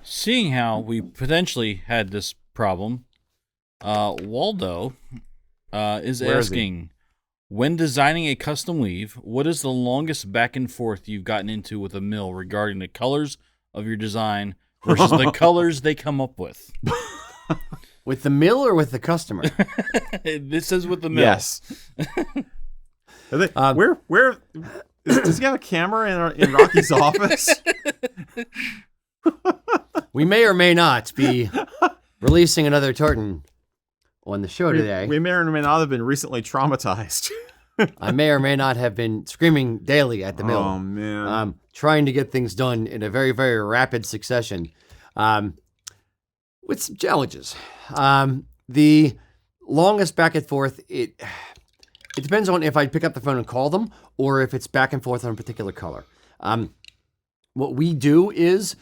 seeing how we potentially had this problem, Waldo is Where is he? asking, when designing a custom weave, what is the longest back and forth you've gotten into with a mill regarding the colors of your design versus the colors they come up with? With the mill or with the customer? This is with the mill. Yes. Where does he have a camera in Rocky's office? We may or may not be releasing another tartan on the show today. We may or may not have been recently traumatized. I may or may not have been screaming daily at the mill. Oh, man. Trying to get things done in a very, very rapid succession with some challenges. The longest back and forth, it depends on if I pick up the phone and call them or if it's back and forth on a particular color. What we do is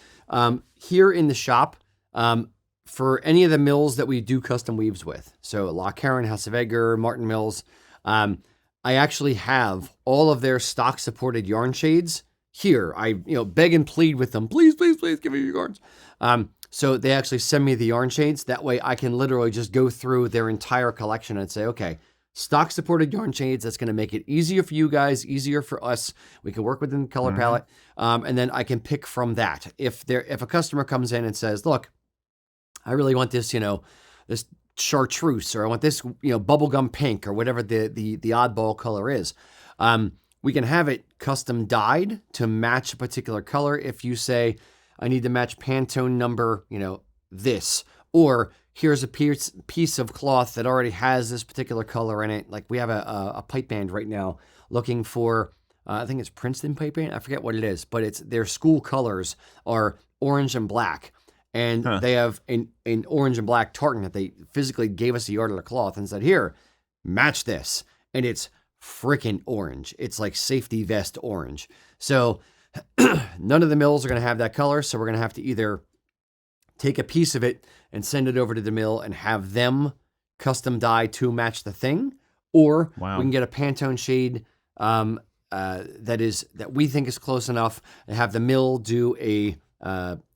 here in the shop, for any of the mills that we do custom weaves with, so Loch Heron, House of Edgar, Martin Mills, I actually have all of their stock supported yarn shades here. I beg and plead with them, please, please, please give me your yarns. So they actually send me the yarn shades. That way I can literally just go through their entire collection and say, okay, stock supported yarn shades. That's going to make it easier for you guys, easier for us. We can work within the color palette. And then I can pick from that. If a customer comes in and says, look, I really want this, this chartreuse, or I want this, bubblegum pink, or whatever the oddball color is. We can have it custom dyed to match a particular color. If you say, I need to match Pantone number, this, or here's a piece of cloth that already has this particular color in it. Like we have a pipe band right now looking for, I think it's Princeton pipe band. I forget what it is, but their school colors are orange and black. And they have an orange and black tartan that they physically gave us a yard of the cloth and said, here, match this. And it's freaking orange. It's like safety vest orange. So none of the mills are going to have that color. So we're going to have to either take a piece of it and send it over to the mill and have them custom dye to match the thing. Or we can get a Pantone shade that we think is close enough and have the mill do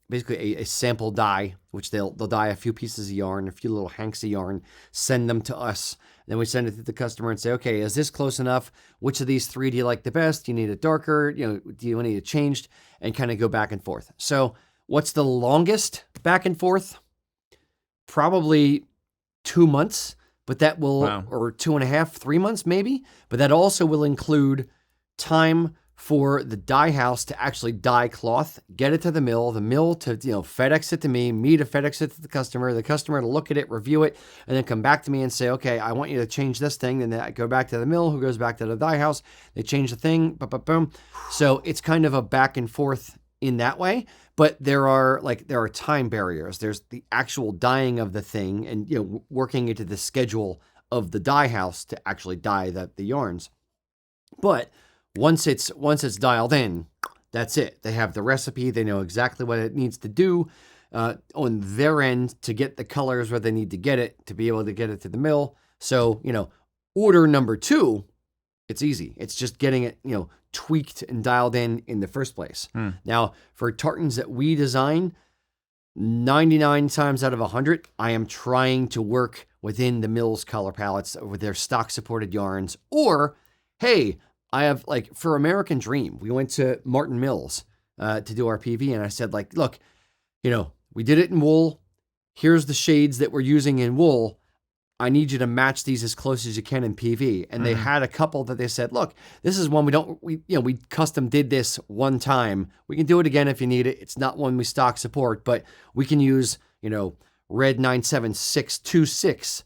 basically a sample dye, which they'll dye a few pieces of yarn, a few little hanks of yarn, send them to us. Then we send it to the customer and say, okay, is this close enough? Which of these three do you like the best? Do you need it darker? Do you need it changed? And kind of go back and forth. So what's the longest back and forth? Probably 2 months, but that will, or 2.5, 3 months maybe, but that also will include time for the dye house to actually dye cloth, get it to the mill to, FedEx it to me to FedEx it to the customer to look at it, review it, and then come back to me and say, okay, I want you to change this thing. Then I go back to the mill, who goes back to the dye house. They change the thing, boom. So it's kind of a back and forth in that way, but there are time barriers. There's the actual dyeing of the thing and, working into the schedule of the dye house to actually dye the yarns. But once it's dialed in, that's it. They have the recipe. They know exactly what it needs to do on their end to get the colors where they need to get it, to be able to get it to the mill. So, order number 2, it's easy. It's just getting it, tweaked and dialed in the first place. Now, for tartans that we design, 99 times out of 100, I am trying to work within the mill's color palettes with their stock supported yarns. Or, hey, I have, for American Dream, we went to Martin Mills to do our PV, and I said, look, we did it in wool. Here's the shades that we're using in wool. I need you to match these as close as you can in PV. And they had a couple that they said, look, this is one we custom did this one time. We can do it again if you need it. It's not one we stock support, but we can use, red 97626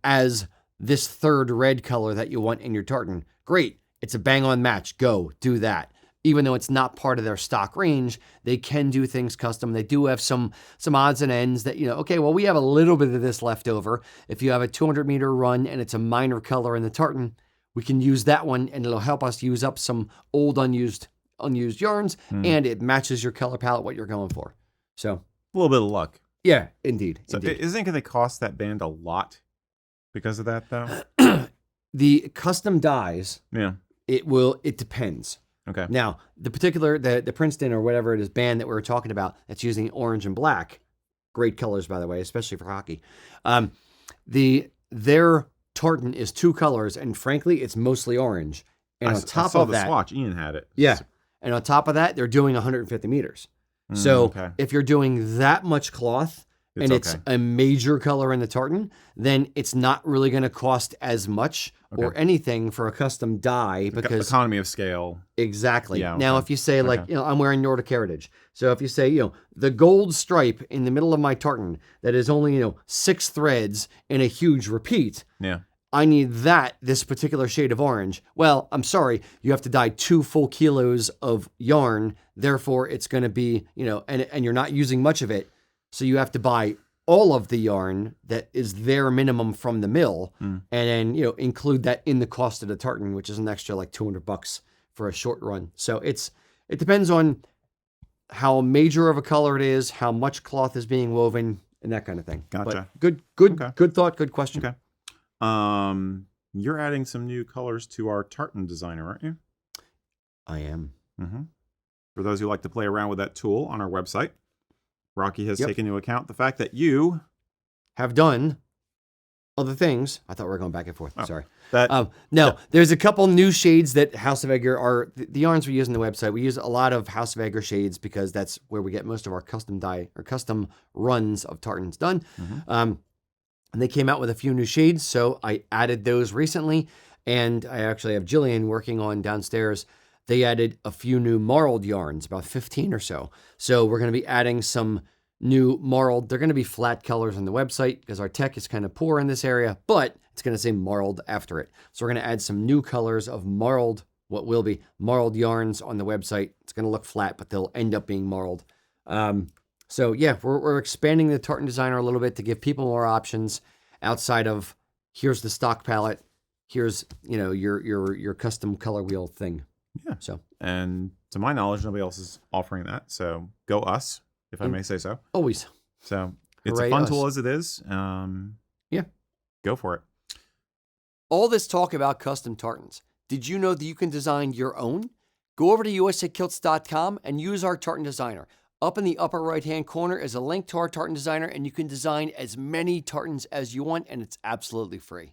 as this third red color that you want in your tartan. Great. It's a bang on match. Go do that. Even though it's not part of their stock range, they can do things custom. They do have some odds and ends that, okay, well, we have a little bit of this left over. If you have a 200-meter run and it's a minor color in the tartan, we can use that one and it'll help us use up some old unused yarns and it matches your color palette, what you're going for. So a little bit of luck. Yeah, indeed. So isn't it going to cost that band a lot because of that, though? The custom dyes, yeah, it depends. Okay. Now, the particular, the Princeton or whatever it is band that we were talking about that's using orange and black, great colors, by the way, especially for hockey. Their tartan is 2 colors, and frankly, it's mostly orange. And on top I saw of the that, swatch. Ian had it. yeah. And on top of that, they're doing 150 meters. So okay. if you're doing that much cloth and it's okay. a major color in the tartan, then it's not really going to cost as much or anything for a custom dye because Economy of scale. exactly. Yeah, Now, okay. if you say like, I'm wearing Nordic Heritage. So if you say, the gold stripe in the middle of my tartan that is only, 6 threads in a huge repeat. Yeah. I need this particular shade of orange. Well, I'm sorry, you have to dye 2 full kilos of yarn. Therefore, it's going to be, and you're not using much of it. So you have to buy all of the yarn that is their minimum from the mill and then, include that in the cost of the tartan, which is an extra like $200 for a short run. So it depends on how major of a color it is, how much cloth is being woven and that kind of thing. Gotcha. But good thought. Good question. Okay. You're adding some new colors to our tartan designer, aren't you? I am. Mm-hmm. For those who like to play around with that tool on our website, Rocky has taken into account the fact that you have done other things. I thought we were going back and forth. Sorry. No, there's a couple new shades that House of Edgar are the yarns we use on the website. We use a lot of House of Edgar shades because that's where we get most of our custom dye or custom runs of tartans done. Mm-hmm. And they came out with a few new shades, so I added those recently. And I actually have Jillian working on downstairs. They added a few new marled yarns, about 15 or so. So we're going to be adding some new marled. They're going to be flat colors on the website because our tech is kind of poor in this area, but it's going to say marled after it. So we're going to add some new colors of marled, what will be marled yarns on the website. It's going to look flat, but they'll end up being marled. So yeah, we're expanding the tartan designer a little bit to give people more options outside of here's the stock palette, here's your custom color wheel thing. Yeah. So and to my knowledge, nobody else is offering that. So go us, if I may say so. Always. So it's Hooray a fun us. tool as it is. Yeah. Go for it. All this talk about custom tartans. Did you know that you can design your own? Go over to usakilts.com and use our tartan designer. Up in the upper right-hand corner is a link to our tartan designer, and you can design as many tartans as you want, and it's absolutely free.